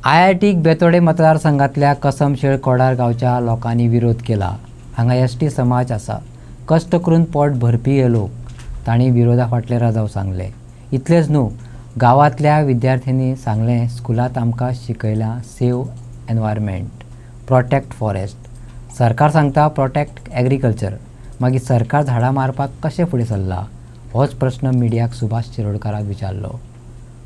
IIT बेतोडे मतदारसंघातल्या कसमशेळ कोडार गावच्या लोकांनी विरोध केला। हांगा एसटी समाज आसा, कष्ट करून पोट भरपी हे लोक तांणी विरोधा फाटले राजाव सांगले। इतलेच न्हू, गावातल्या विद्यार्थ्यांनी सांगले स्कुलात आमकां शिकयला सेव एनवायरमेंट, प्रोटेक्ट फॉरेस्ट। सरकार सांगता प्रोटेक्ट एग्रीकल्चर, मागीर सरकार झाडां मारपाक कशें फुडें सरला होच प्रश्न मिडियाक सुभाष शिरोडकाराक विचारलो।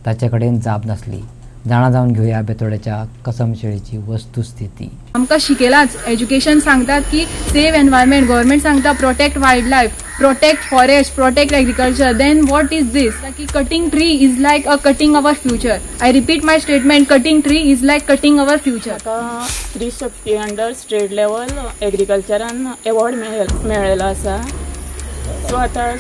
ताचे कडेन जाप नासली। जाणा जावन घेवया बेतोड्याच्या कसमशेळीची वस्तुस्थिती। आमकां शिकयलाच, एज्युकेशन सांगतात की सेव एनवायरमेंट, गव्हर्नमेंट सांगता protect wildlife, protect forest, protect agriculture. Then what is this? की cutting tree is like a cutting our future. I repeat my statement, cutting tree is like cutting our future. स्त्री शक्ती under state level एग्रीकल्चरान award मेळ्ळेलो आसा। So आतां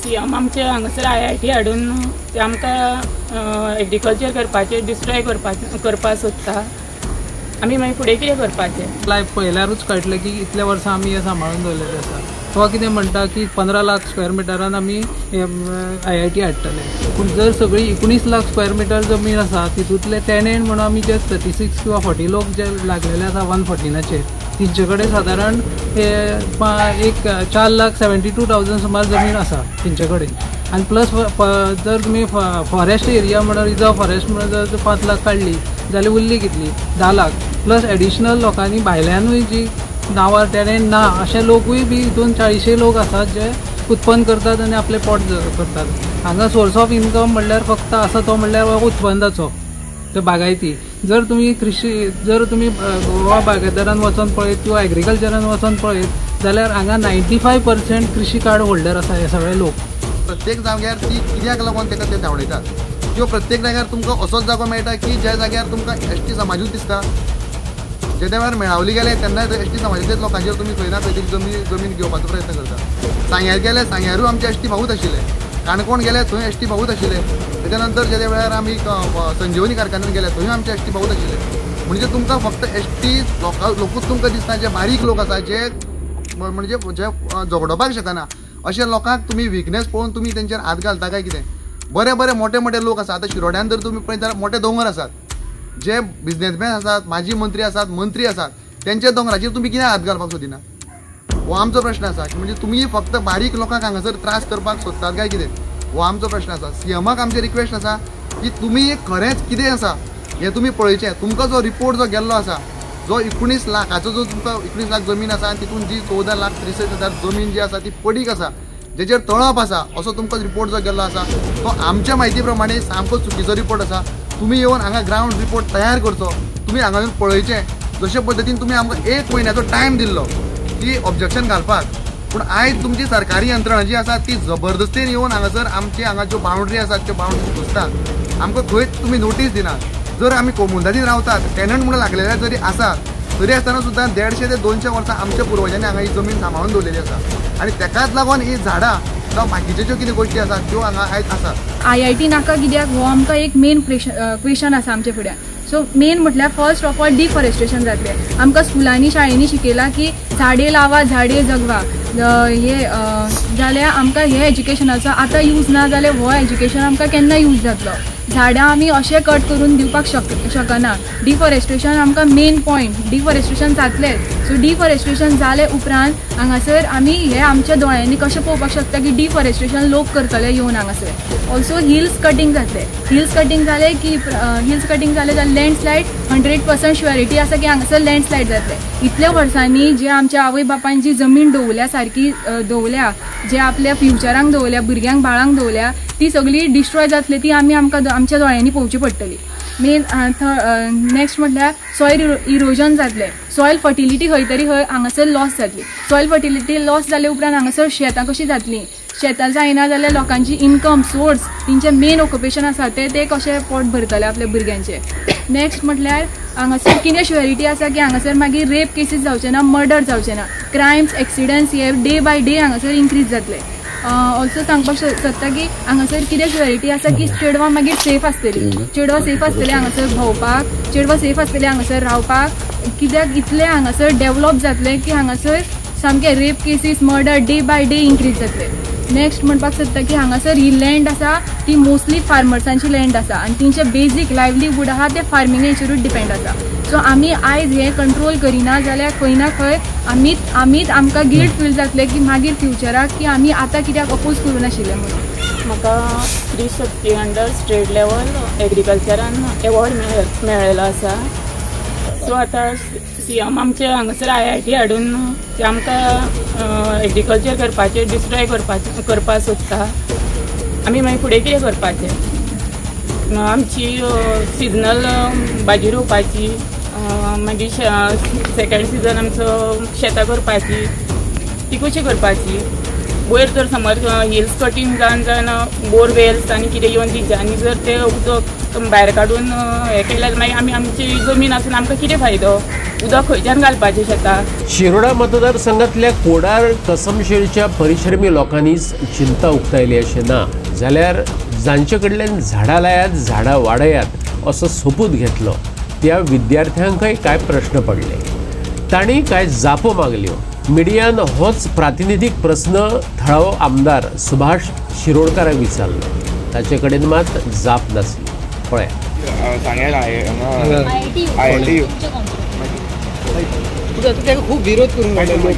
CM आमचे हांगासर IIT हाडून ते आमकां एग्रीकल्चर करपाचें डिस्ट्रॉय करपा सोदता। आमी मागीर फुडें कितें करपाचें? लायफ पयल्यारूच कळटलें की इतल्या वर्सां आमी हें सांबाळून दवरलेलें आसा। तो कितें म्हणटा की 15 लाख स्क्वेअर मिटरान आमी IIT हाडटले, पूण जर सगळी 19 लाख स्क्वेअर मिटर जमीन आसा तितूंतले टेनंट म्हणून आमी जे 36 किंवा 40 लोक जे लागलेले आसा 114चेर, तिंचे कडेन सादारण एक 4,72,000 सुमार जमीन आसा तेंचे कडेन। आनी प्लस जर तुमी फॉरेस्ट एरिया म्हणून रिजर्व फॉरेस्ट म्हणून जर 5 लाख काडली जाल्यार उरली कितली? 10 लाख। प्लस एडिशनल लोकांनी भायल्यानूय जी नांवार टेनंट ना अशे लोकूय बी हितून 40 लोक आसात जे उत्पन्न करतात आनी आपले पोट करतात। हांगा सोर्स ऑफ इनकम म्हणल्यार फक्त आसा तो म्हणल्यार उत्पन्नाचो, ते बागायती। जर तुम्ही गोवा बागायतदारान वचून पळयत किंवा एग्रीकल्चरान वचून पळयत जाल्यार हांगा 95% कृषी कार्ड होल्डर आसा हे सगळे लोक। प्रत्येक जाग्यार ती कित्याक लागून तेका ते धांवडयतात किंवा प्रत्येक जाग्यार तुमकां असोच जागो मेळटा की ज्या जाग्यार तुमकां ST समाजूच दिसता। जे वेळार मेळावली गेले तेन्ना ST समाजाचेच लोकांचेर तुमी खंय ना खंय तरी जमीन घेवपाचो प्रयत्न करता। सांग्यार गेले, सांग्यारूय आमचे ST भाऊच आशिल्ले। काणकोण गेले, थंय ST भाऊच आशिल्ले। तेच्या नंतर जे वेळार आमी संजीवनी कारखान्यान गेले, थंय आमचे ST भाऊच आशिल्ले। म्हणजे तुमकां फक्त ST लोकूच तुमकां दिसता, जे बारीक लोक आसा जे म्हणजे जे झगडोपाक शकना अशा लोकांक तुमी विकनेस पळोवन तुमी तेंचेर हात घालता काय कितें? बरे बरे मोठे मोठे लोक आसात। आतां शिरोड्यान जर तुमी पळयत जाल्यार मोठे दोंगर आसात, जे बिझनेसमॅन आसात, माजी मंत्री आसात, मंत्री आसात, तेंच्या दोंगराचेर तुमी कित्याक हात घालपाक सोदिना? हो आमचो प्रश्न आसा। म्हणजे तुमी फक्त बारीक लोकांक हांगासर त्रास करपाक सोदतात काय कितें? हो आमचो प्रश्न आसा। CMाक आमची रिक्वेस्ट आसा की तुमी खरेंच कितें आसा हें तुमी पळयचें। तुमकां जो रिपोर्ट जो गेल्लो आसा, जो 19 लाखाचो जो तुमकां 19 लाख जमीन आसा आनी तितून जी 14,63,000 जमीन जी आसा ती पडीक आसा, जेचेर तळप आसा असो तुमकां रिपोर्ट जो गेल्लो आसा, तो आमच्या म्हायती प्रमाणे सामको चुकीचो रिपोर्ट आसा। तुमी येवन हांगा ग्राउंड रिपोर्ट तयार करचो, तुमी हांगा येवन पळयचें। जशे पद्दतीन तुमी आमकां 1 म्हयन्याचो टायम दिल्लो की ऑब्जेक्शन घालपाक, पूण आयज तुमची सरकारी यंत्रणा जी आसा ती जबरदस्तीन येवन हांगासर आमचे हांगा ज्यो बाउंड्री आसात त्यो बाउंड्री घुसतात। आमकां खंयच तुमी नोटीस दिनात। जर आमी कोमुंदादीन रावतात, टेनंट म्हणून लागलेले जरी आसात, तरी आसतना सुद्दां 150 ते 200 वर्सां आमच्या पुर्वजांनी हांगा ही जमीन सांबाळून दवरलेली आसा। आनी तेकाच लागून ही झाडां जावं बाकीच्यो ज्यो कितें गोश्टी आसात त्यो हांगा आयज आसात। IIT नाका कित्याक हो आमकां एक मेन क्वेश्चन आसा आमचे फुड्यान। सो मेन म्हटल्यार फर्स्ट ऑफ ऑल डिफॉरेस्टेशन जातलें। आमकां स्कुलांनी शाळेंनी शिकयलां की झाडे लावा झाडे जगवा, हे जाल्यार आमकां हे एज्युकेशनाचो आतां यूज ना जाल्यार हो एज्युकेशन आमकां केन्ना यूज जातलो? झाडां आमी अशें कट करून दिवपाक शकना। डिफॉरेस्टेशन आमकां मेन पॉयंट, डिफॉरेस्टेशन जातलेंच। सो डिफॉरेस्टेशन जाले उपरांत हांगासर आमी हे आमच्या दोळ्यांनी कशें पळोवपाक शकता की डिफॉरेस्टेशन लोक करतले येवन हांगासर। ऑल्सो हिल्स कटींग जातले। हिल्स कटींग जाले जाल्यार लँडस्लायड 100% शुअरिटी आसा की हांगासर लँडस्लायड जातले। इतल्या वर्सांनी जे आमच्या आवय बापायन जी जमीन दवरल्या सारकी दवरल्या, जे आपल्या फ्युचरांक दवरल्या, भुरग्यांक बाळांक दवरल्या, ती सगळी डिस्ट्रॉय जातली। ती आमकां आमच्या दोळ्यांनी पळोवची पडटली। मेन नेक्स्ट म्हटल्यार सॉयल इरोजन जातलें। सॉयल फर्टिलिटी खंय तरी हांगासर लॉस जातली। सॉयल फर्टिलिटी लॉस जाले उपरांत हांगासर शेतां कशीं जातलीं? शेतां जायना जाल्यार लोकांची इनकम सोर्स, तेंचें मेन ऑक्युपेशन आसा ते कशें पोट भरतले आपल्या भुरग्यांचें? नेक्स्ट म्हटल्यार हांगासर कितें शुअरिटी आसा की हांगासर मागीर रेप केसीस जावचे ना, मर्डर जावचे ना। क्रायम्स, एक्सिडंट्स हे डे बाय डे हांगासर इन्क्रीज जातले। ऑल्सो सांगपाक सोदता की हांगासर कितें शुअरिटी आसा की चेडवां मागीर सेफ आसतली, चेडवां सेफ आसतले हांगासर भोंवपाक, चेडवां सेफ आसतले हांगासर रावपाक, कित्याक इतले हांगासर डेव्हलप जातले की हांगासर सामके rape cases, murder day by day increase जातले। नेक्स्ट म्हणपाक सोदता की हांगासर ही लँड आसा ती मोस्टली फार्मर्सांची लँड आसा आनी तेंचे बेजीक लायवलीहूड आहा ते फार्मिंगेचेरूच डिपेंड आसा. सो आमी आयज हे कंट्रोल करिना जाल्यार खंय ना खंय आमीच आमकां गिल्ट फील जातले की मागीर फ्युचराक की आमी आतां कित्याक अपोज करूं नाशिल्ले म्हणून. म्हाका 360 अंडर स्टेट लेवल एग्रीकल्चरान एवॉर्ड मेळ्ळेलो आसा. सो आतां सीएम आमचे हांगासर IIT हाडून ते आमकां एग्रीकल्चर करपाचें डिस्ट्रॉय करपा सोदता. आमी मागीर फुडें कितें करपाचें? आमची सिजनल भाजी रोवपाची, मागीर सेकंड सिजन आमचो शेतां करपाची, ती कशी करपाची? वयर जर समज हिल्स कटींग जावन बोरवेल्स आनी कितें येवन तेंच्यांनी जर ते उदक भायर काडून हें केल्यार मागीर आमची जमीन आसून आमकां कितें फायदो? उदक खंयच्यान घालपाचें शेतां? शिरोडा मतदारसंघातल्या कोडार कसमशेळच्या परिश्रमी लोकांनीच चिंता उक्तायली अशें ना, जाल्यार जांचे कडल्यान झाडां लायात झाडां वाडयात असो सोपूत घेतलो त्या विद्यार्थ्यांकय काय प्रश्न पडले. तांणी काय जापो मागल्यो. मिडियान होच प्रातिनिधीक प्रस्न थळावो आमदार सुभाष शिरोडकाराक विचारलो. ताचे कडेन मात जाप नासली. पळया. खूप विरोध करून राहिले लोक.